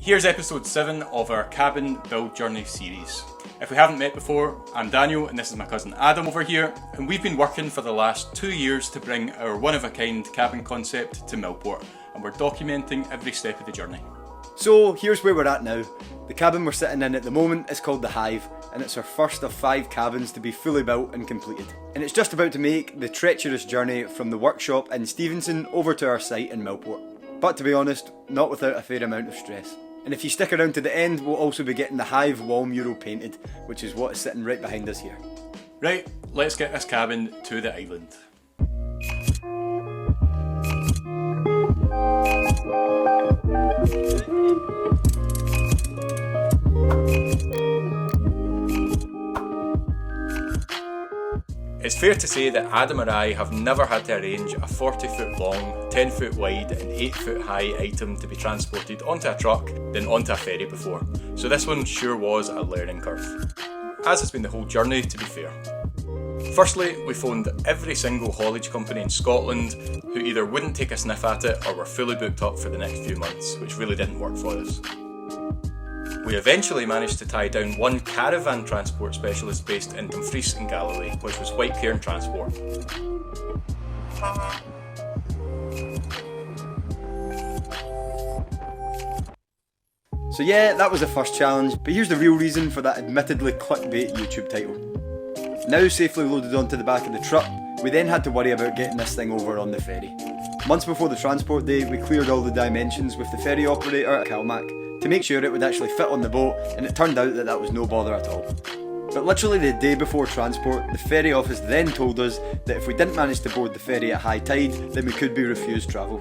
Here's episode 7 of our cabin build journey series. If we haven't met before, I'm Daniel and this is my cousin Adam over here, and we've been working for the last 2 years to bring our one-of-a-kind cabin concept to Millport, and we're documenting every step of the journey. So here's where we're at now. The cabin we're sitting in at the moment is called the Hive, and it's our first of 5 cabins to be fully built and completed. And it's just about to make the treacherous journey from the workshop in Stevenson over to our site in Millport. But to be honest, not without a fair amount of stress. And if you stick around to the end, we'll also be getting the Hive wall mural painted, which is what is sitting right behind us here. Right, let's get this cabin to the island. It's fair to say that Adam and I have never had to arrange a 40 foot long, 10 foot wide and 8 foot high item to be transported onto a truck then onto a ferry before, so this one sure was a learning curve. As has been the whole journey, to be fair. Firstly, we phoned every single haulage company in Scotland who either wouldn't take a sniff at it or were fully booked up for the next few months, which really didn't work for us. We eventually managed to tie down one caravan transport specialist based in Dumfries in Galilee, which was White Cairn Transport. So yeah, that was the first challenge, but here's the real reason for that admittedly clickbait YouTube title. Now safely loaded onto the back of the truck, we then had to worry about getting this thing over on the ferry. Months before the transport day, we cleared all the dimensions with the ferry operator at Calmac to make sure it would actually fit on the boat, and it turned out that that was no bother at all. But literally the day before transport, the ferry office then told us that if we didn't manage to board the ferry at high tide, then we could be refused travel.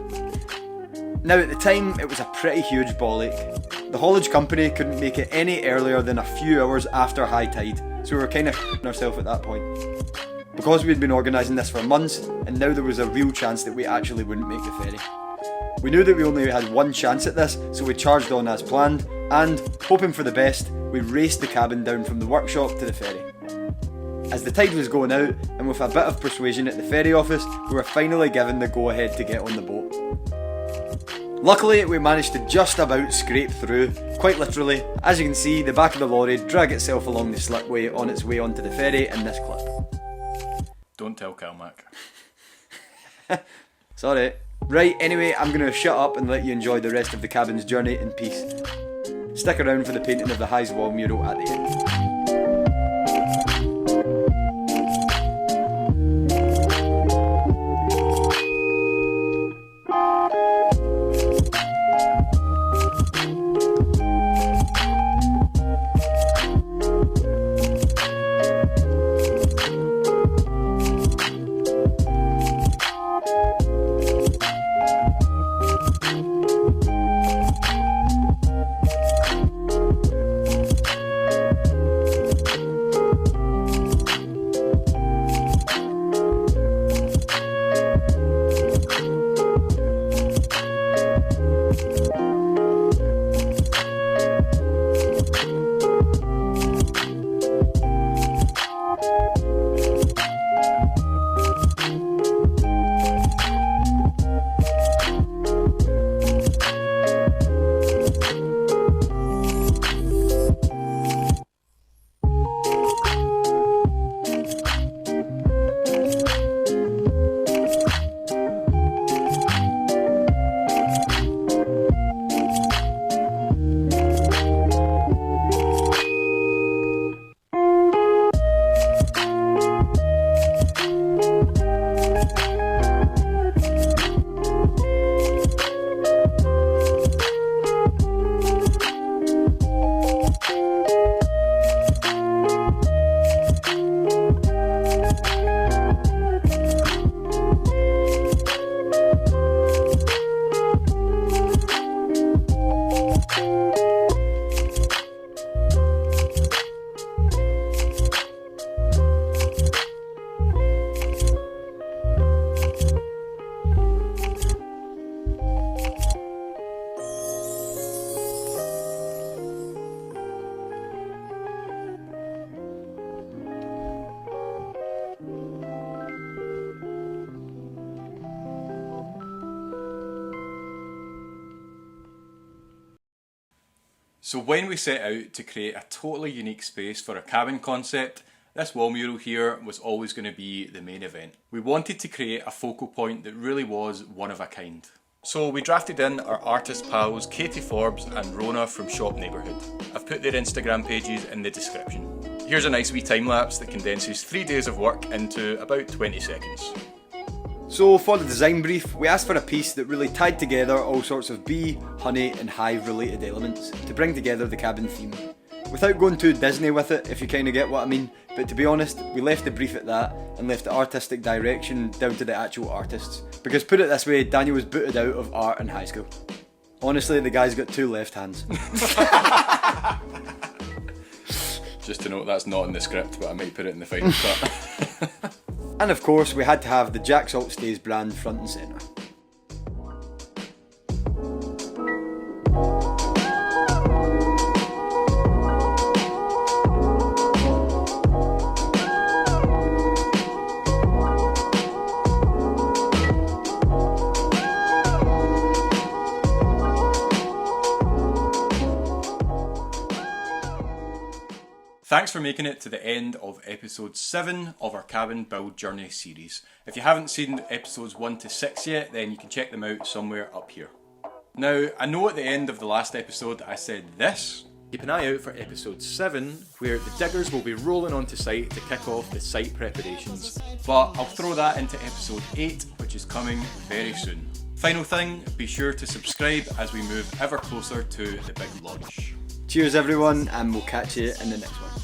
Now at the time, it was a pretty huge ball ache. The haulage company couldn't make it any earlier than a few hours after high tide, so we were kind of f***ing ourselves at that point. Because we'd been organising this for months, and now there was a real chance that we actually wouldn't make the ferry. We knew that we only had one chance at this, so we charged on as planned, and, hoping for the best, we raced the cabin down from the workshop to the ferry. As the tide was going out, and with a bit of persuasion at the ferry office, we were finally given the go-ahead to get on the boat. Luckily, we managed to just about scrape through, quite literally. As you can see, the back of the lorry dragged itself along the slipway on its way onto the ferry in this clip. Don't tell Calmac. Sorry. Right, anyway, I'm going to shut up and let you enjoy the rest of the cabin's journey in peace. Stick around for the painting of the Hive wall mural at the end. So when we set out to create a totally unique space for a cabin concept, this wall mural here was always going to be the main event. We wanted to create a focal point that really was one of a kind. So we drafted in our artist pals Katie Forbes and Rona from Shop Neighbourhood. I've put their Instagram pages in the description. Here's a nice wee time lapse that condenses 3 days of work into about 20 seconds. So for the design brief, we asked for a piece that really tied together all sorts of bee, honey and hive related elements to bring together the cabin theme. Without going too Disney with it, if you kind of get what I mean, but to be honest, we left the brief at that and left the artistic direction down to the actual artists. Because put it this way, Daniel was booted out of art in high school. Honestly, the guy's got 2 left hands. Just to note, that's not in the script, but I might put it in the final cut. And of course, we had to have the Jack Salt Stays brand front and centre. Thanks for making it to the end of episode 7 of our cabin build journey series. If you haven't seen episodes 1 to 6 yet, then you can check them out somewhere up here. Now, I know at the end of the last episode I said this. Keep an eye out for episode 7, where the diggers will be rolling onto site to kick off the site preparations. But I'll throw that into episode 8, which is coming very soon. Final thing, be sure to subscribe as we move ever closer to the big launch. Cheers everyone, and we'll catch you in the next one.